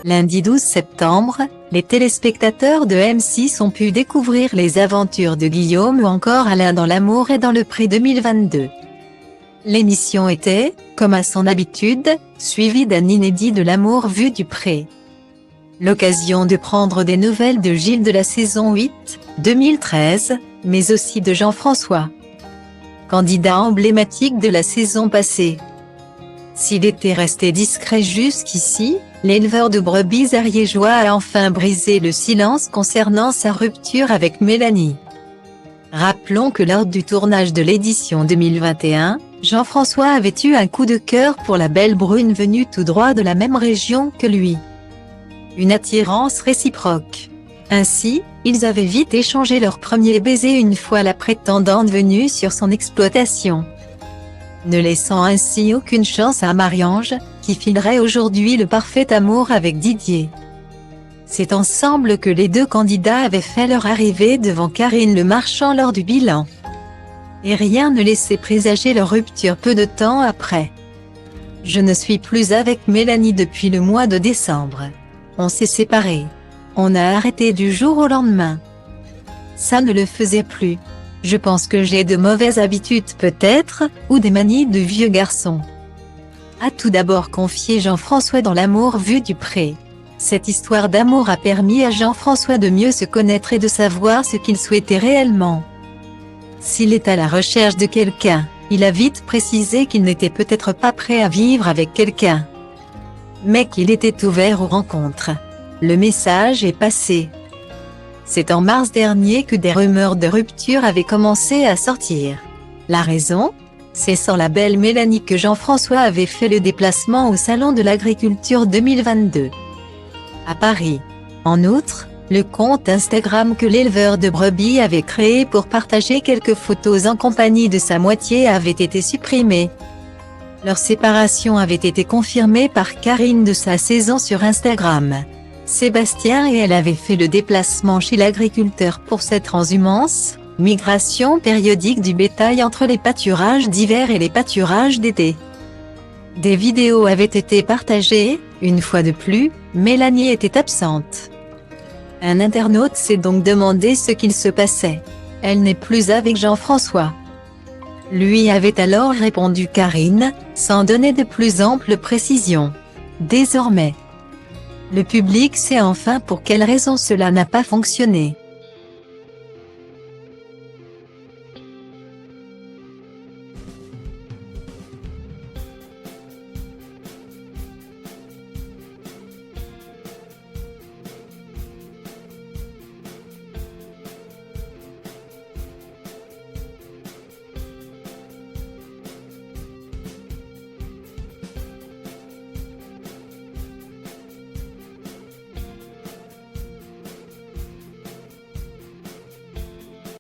Lundi 12 septembre, les téléspectateurs de M6 ont pu découvrir les aventures de Guillaume ou encore Alain dans L'amour est dans le pré 2022. L'émission était, comme à son habitude, suivie d'un inédit de L'amour vu du pré. L'occasion de prendre des nouvelles de Gilles de la saison 8, 2013, mais aussi de Jean-François, candidat emblématique de la saison passée. S'il était resté discret jusqu'ici, l'éleveur de brebis ariégeois a enfin brisé le silence concernant sa rupture avec Mélanie. Rappelons que lors du tournage de l'édition 2021, Jean-François avait eu un coup de cœur pour la belle brune venue tout droit de la même région que lui. Une attirance réciproque. Ainsi, ils avaient vite échangé leur premier baiser une fois la prétendante venue sur son exploitation, ne laissant ainsi aucune chance à Marie-Ange, qui filerait aujourd'hui le parfait amour avec Didier. C'est ensemble que les deux candidats avaient fait leur arrivée devant Karine Le Marchand lors du bilan. Et rien ne laissait présager leur rupture peu de temps après. « Je ne suis plus avec Mélanie depuis le mois de décembre. On s'est séparés. On a arrêté du jour au lendemain. Ça ne le faisait plus. Je pense que j'ai de mauvaises habitudes peut-être, ou des manies de vieux garçon », a tout d'abord confié Jean-François dans L'amour vu du pré. Cette histoire d'amour a permis à Jean-François de mieux se connaître et de savoir ce qu'il souhaitait réellement. S'il est à la recherche de quelqu'un, il a vite précisé qu'il n'était peut-être pas prêt à vivre avec quelqu'un, mais qu'il était ouvert aux rencontres. Le message est passé. C'est en mars dernier que des rumeurs de rupture avaient commencé à sortir. La raison ? C'est sans la belle Mélanie que Jean-François avait fait le déplacement au Salon de l'Agriculture 2022 à Paris. En outre, le compte Instagram que l'éleveur de brebis avait créé pour partager quelques photos en compagnie de sa moitié avait été supprimé. Leur séparation avait été confirmée par Karine de sa saison sur Instagram. Sébastien et elle avaient fait le déplacement chez l'agriculteur pour cette transhumance, migration périodique du bétail entre les pâturages d'hiver et les pâturages d'été. Des vidéos avaient été partagées, une fois de plus, Mélanie était absente. Un internaute s'est donc demandé ce qu'il se passait. Elle n'est plus avec Jean-François, lui avait alors répondu Karine, sans donner de plus amples précisions. Désormais, le public sait enfin pour quelle raison cela n'a pas fonctionné.